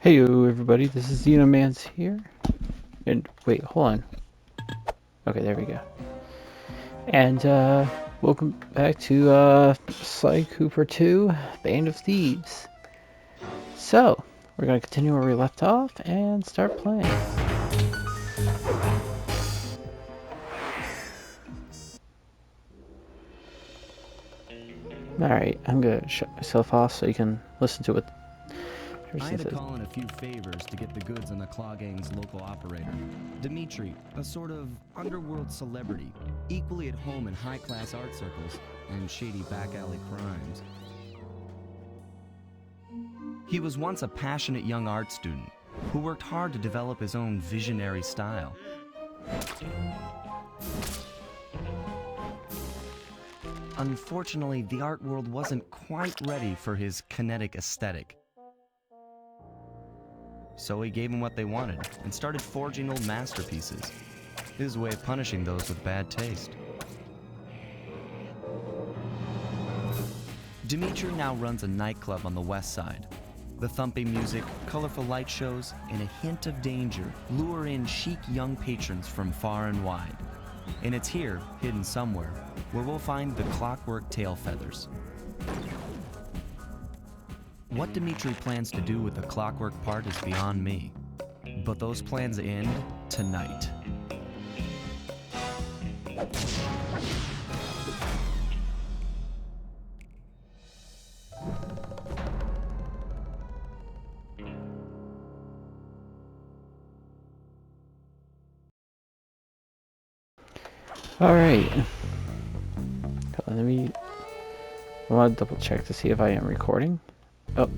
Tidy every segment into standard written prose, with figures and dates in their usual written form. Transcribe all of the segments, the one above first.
Hey everybody, this is Xenomance here. And wait, hold on. Okay, there we go. And welcome back to Sly Cooper 2, Band of Thieves. So, we're gonna continue where we left off and start playing. Alright, I'm gonna shut myself off so you can listen to what I had to call in a few favors to get the goods on the Claw Gang's local operator, Dimitri, a sort of underworld celebrity, equally at home in high-class art circles and shady back-alley crimes. He was once a passionate young art student who worked hard to develop his own visionary style. Unfortunately, the art world wasn't quite ready for his kinetic aesthetic. So he gave them what they wanted and started forging old masterpieces. His way of punishing those with bad taste. Dimitri now runs a nightclub on the west side. The thumping music, colorful light shows, and a hint of danger lure in chic young patrons from far and wide. And it's here, hidden somewhere, where we'll find the clockwork tail feathers. What Dimitri plans to do with the clockwork part is beyond me. But those plans end tonight. Alright. Let me... I want to double check to see if I am recording. Oh.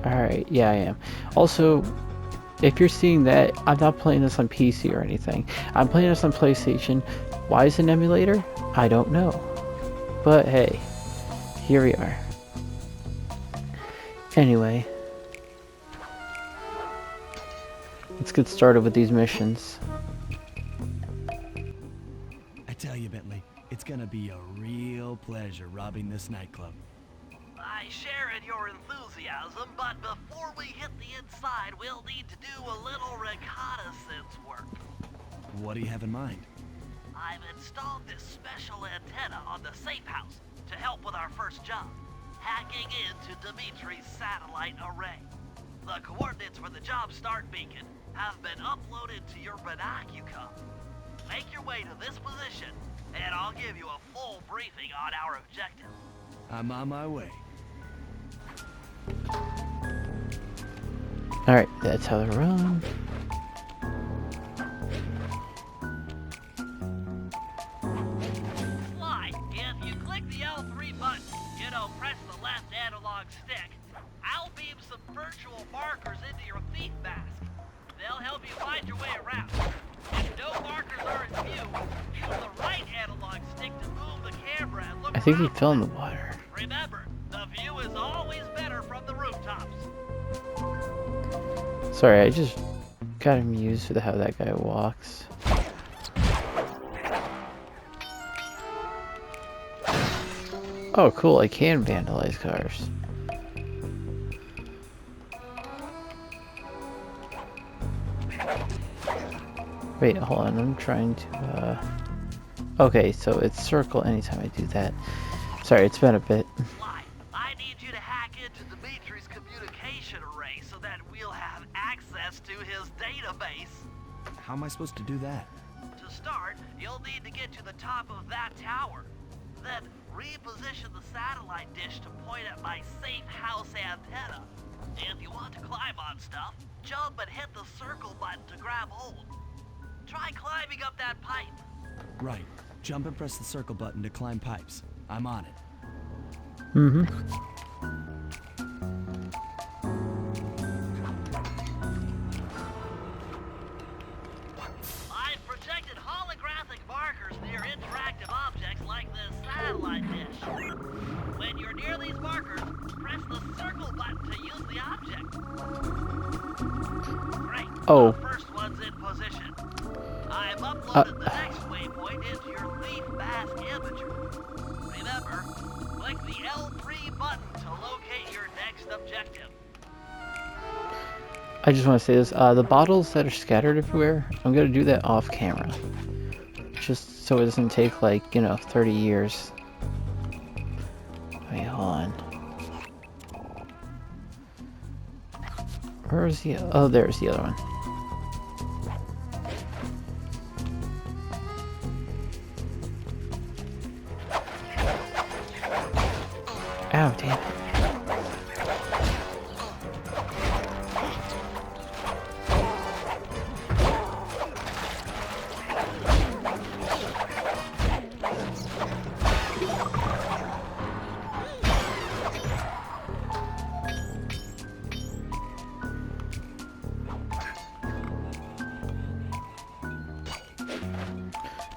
Alright, yeah I am. Also, if you're seeing that, I'm not playing this on PC or anything. I'm playing this on PlayStation. Why is it an emulator? I don't know. But hey, here we are. Anyway. Let's get started with these missions. I tell you, Bentley, it's gonna be a real pleasure robbing this nightclub. I share in your enthusiasm, but before we hit the inside, we'll need to do a little reconnaissance work. What do you have in mind? I've installed this special antenna on the safe house to help with our first job, hacking into Dimitri's satellite array. The coordinates for the job start beacon have been uploaded to your binocular. Make your way to this position, and I'll give you a full briefing on our objective. I'm on my way. Alright, that's how they're run. Sly, if you click the L3 button, press the left analog stick, I'll beam some virtual markers into your thief mask. They'll help you find your way around. If no markers are in view, use the right analog stick to move the camera and look I think he around. fell in the water. Remember, the view is always better from the rooftops. Sorry, I just got amused with how that guy walks. Oh, cool, I can vandalize cars. Wait, hold on, I'm trying to, Okay, so it's circle anytime I do that. Sorry, it's been a bit. Sly, I need you to hack into Dimitri's communication array so that we'll have access to his database. How am I supposed to do that? To start, you'll need to get to the top of that tower. Then reposition the satellite dish to point at my safe house antenna. If you want to climb on stuff, jump and hit the circle button to grab hold. Try climbing up that pipe. Right. Jump and press the circle button to climb pipes. I'm on it. Mm-hmm. I've projected holographic markers near interactive objects like this satellite dish. When you're near these markers, press the circle button to use the object. Great. Oh. The first one's in position. I've uploaded the next waypoint into your thief mask imagery. Remember, click the L3 button to locate your next objective. I just want to say this, the bottles that are scattered everywhere, I'm gonna do that off camera. Just so it doesn't take like, 30 years. Wait, hold on. Where's the, oh, there's the other one. Ow, damn it.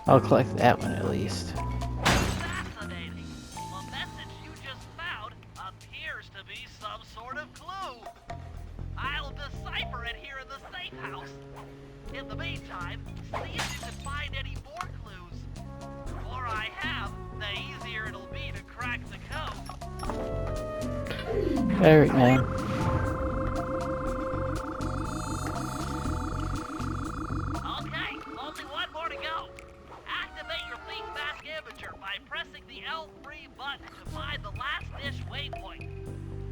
I'll collect that one at least. Fascinating. The message you just found appears to be some sort of clue. I'll decipher it here in the safe house. In the meantime, see if you can find any more clues. The more I have, the easier it'll be to crack the code. Alright, man. Okay, only one more to go. Activate your thief mask imager by pressing the L3 button to find the last dish waypoint.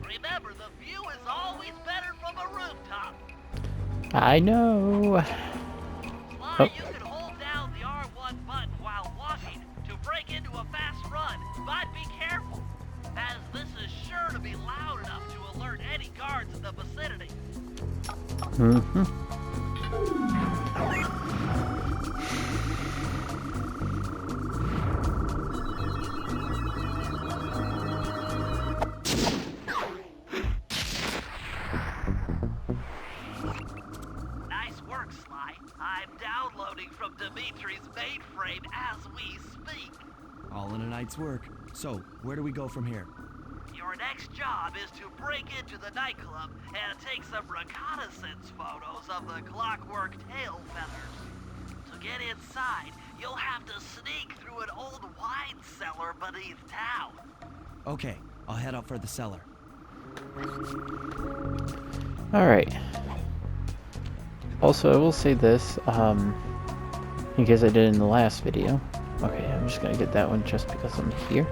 Remember, the view is always better from a rooftop. I know. Sly, Oh. you can hold down the R1 button while walking to break into a fast run, but be careful, as this is sure to be loud enough to alert any guards in the vicinity. Mm-hmm. Nice work, Sly. I'm downloading from Dimitri's mainframe as we speak. All in a night's work. So, where do we go from here? Your next job is to break into the nightclub and take some reconnaissance photos of the clockwork tail feathers. To get inside, you'll have to sneak through an old wine cellar beneath town. Okay, I'll head up for the cellar. Alright. Also, I will say this, in case I did in the last video. Okay, I'm just gonna get that one just because I'm here.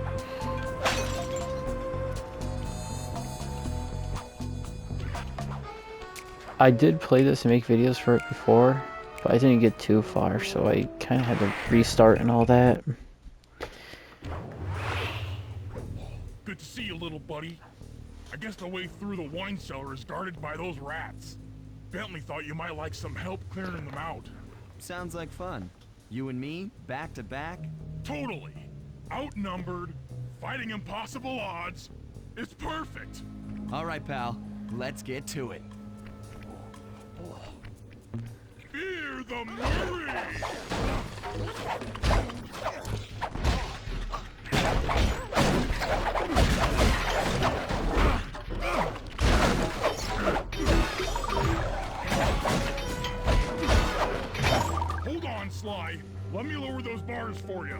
I did play this and make videos for it before, but I didn't get too far, so I kind of had to restart and all that. Good to see you, little buddy. I guess the way through the wine cellar is guarded by those rats. Bentley thought you might like some help clearing them out. Sounds like fun. You and me, back to back? Totally. Outnumbered, fighting impossible odds. It's perfect. All right, pal. Let's get to it. Fear the Murray! Hold on, Sly. Let me lower those bars for you.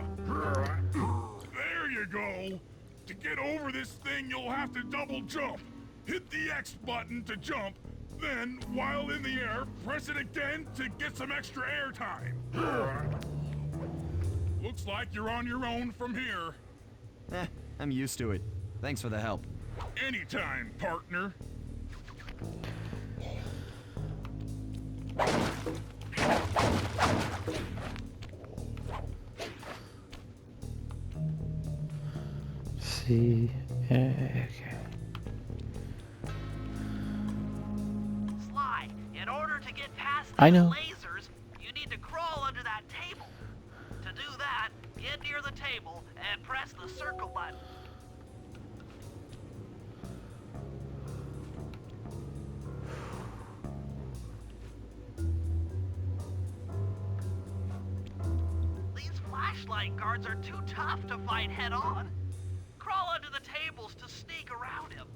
There you go. To get over this thing, you'll have to double jump. Hit the X button to jump, then, while in the air, press it again to get some extra air time. Looks like you're on your own from here. I'm used to it. Thanks for the help. Anytime, partner. See, okay. Sly, in order to get past I the know. lasers, you need to crawl under that table. To do that, get near the table and press the circle button. These flashlight guards are too tough to fight head-on. Crawl under the tables to sneak around him.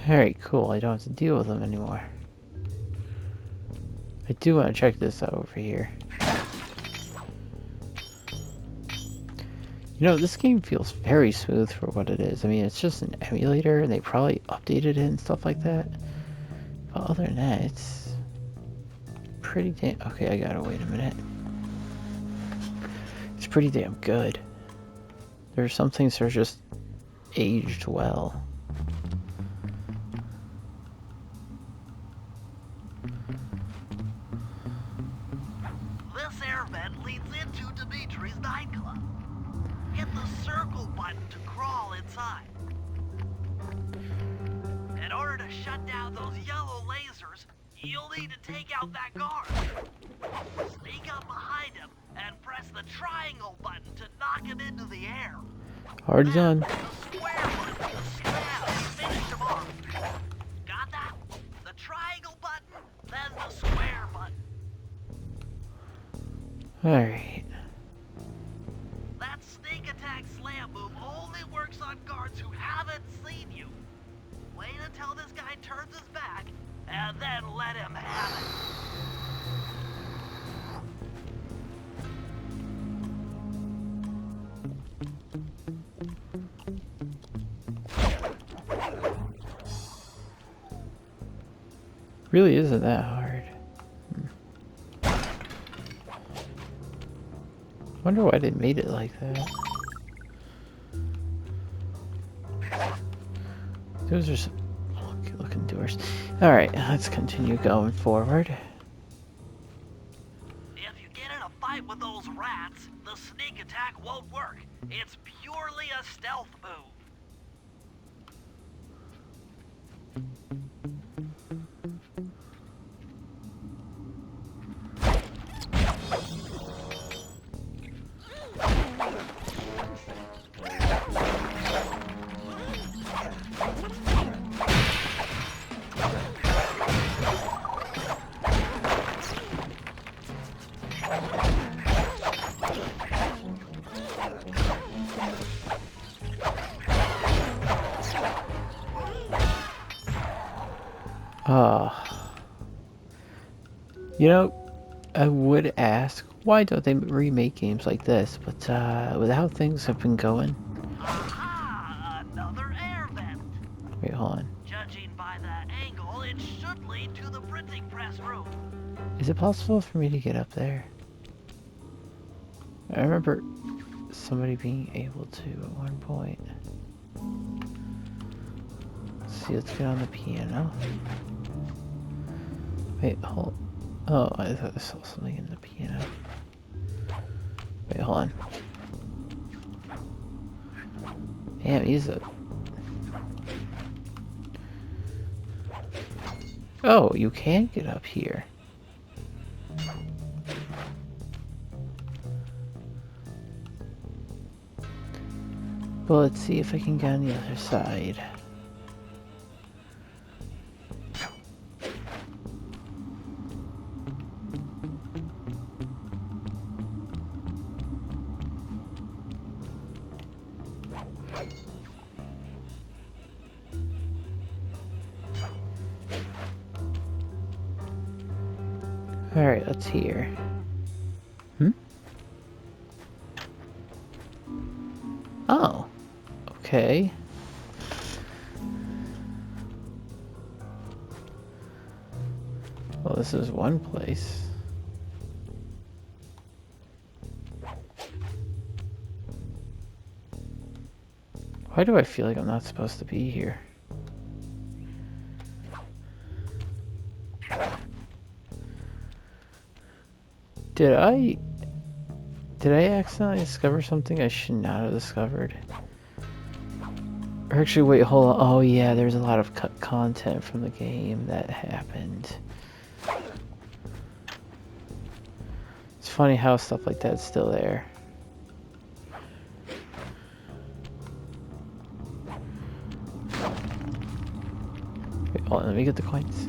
Alright, cool. I don't have to deal with them anymore. I do want to check this out over here. You know, this game feels very smooth for what it is. I mean, it's just an emulator, and they probably updated it and stuff like that. But other than that, it's pretty damn... Okay, I gotta wait a minute. It's pretty damn good. There's some things that are just aged well. This air vent leads into Dimitri's nightclub. Hit the circle button to crawl inside. In order to shut down those yellow lasers, you'll need to take out that guard. Sneak up behind him and press the triangle button to knock him into the air. Already done. The square button to slam and finish him off. Got that? The triangle button, then the square button. Alright. That sneak attack slam move only works on guards who haven't seen you. Wait until this guy turns his back, and then let him have it. Really isn't that hard. Wonder why they made it like that. Those are some looking doors. Alright, let's continue going forward. If you get in a fight with those rats, the sneak attack won't work. It's purely a stealth move. You know, I would ask, why don't they remake games like this? But with how things have been going... Aha! Another air vent. Wait, hold on. Judging by the angle, it should lead to the printing press room. Is it possible for me to get up there? I remember somebody being able to at one point. Let's see, let's get on the piano. Wait, hold. Oh, I thought I saw something in the piano. Wait, hold on. Damn, he's a... Oh, you can get up here. Well, let's see if I can get on the other side. Alright, let's hear. Oh. Okay. Well, this is one place. Why do I feel like I'm not supposed to be here? Did I accidentally discover something I should not have discovered? Or actually, wait, hold on. Oh yeah, there's a lot of cut content from the game that happened. It's funny how stuff like that's still there. Wait, hold on, let me get the coins.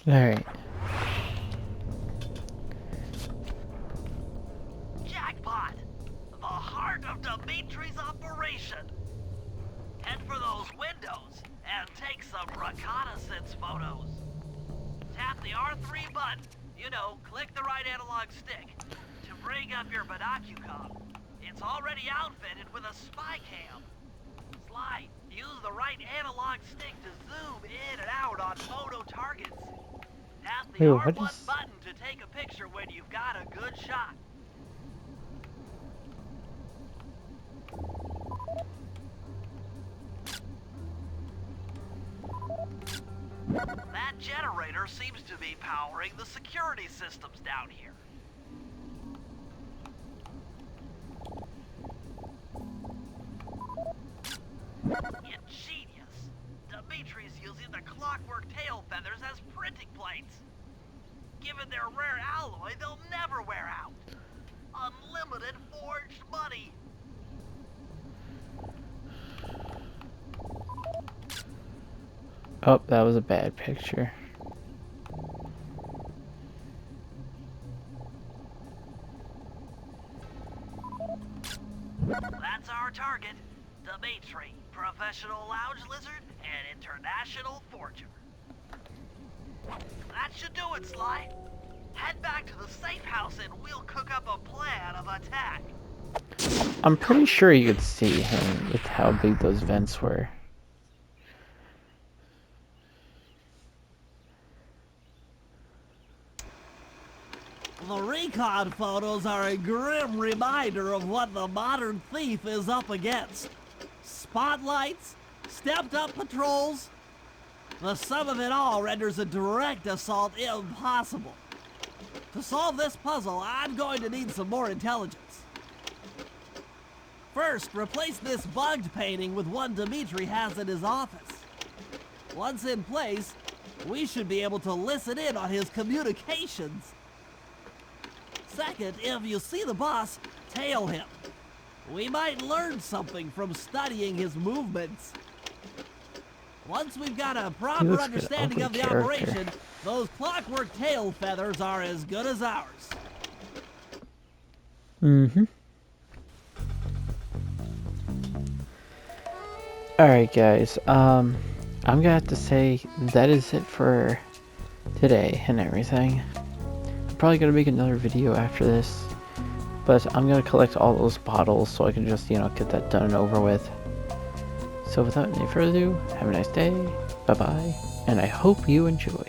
Alright. Jack, Dimitri's operation. Head for those windows and take some reconnaissance photos. Tap the R3 button, you know, click the right analog stick, to bring up your binocucom. It's already outfitted with a spy cam. Sly, use the right analog stick to zoom in and out on photo targets. Tap the Wait, R1 what is... button to take a picture when you've got a good shot. That generator seems to be powering the security systems down here. Ingenious. Dimitri's using the clockwork tail feathers as printing plates. Given their rare alloy, they'll never wear out. Unlimited forged money. Oh, that was a bad picture. That's our target. Dimitri, professional lounge lizard and international forger. That should do it, Sly. Head back to the safe house and we'll cook up a plan of attack. I'm pretty sure you could see him with how big those vents were. The recon photos are a grim reminder of what the modern thief is up against. Spotlights, stepped-up patrols. The sum of it all renders a direct assault impossible. To solve this puzzle, I'm going to need some more intelligence. First, replace this bugged painting with one Dimitri has in his office. Once in place, we should be able to listen in on his communications. Second, if you see the boss, tail him. We might learn something from studying his movements. Once we've got a proper understanding of the operation, those clockwork tail feathers are as good as ours. Mm-hmm. Alright guys, I'm gonna have to say that is it for today and everything. I'm probably gonna make another video after this, but I'm gonna collect all those bottles so I can just, you know, get that done and over with. So without any further ado, have a nice day, bye bye, and I hope you enjoy.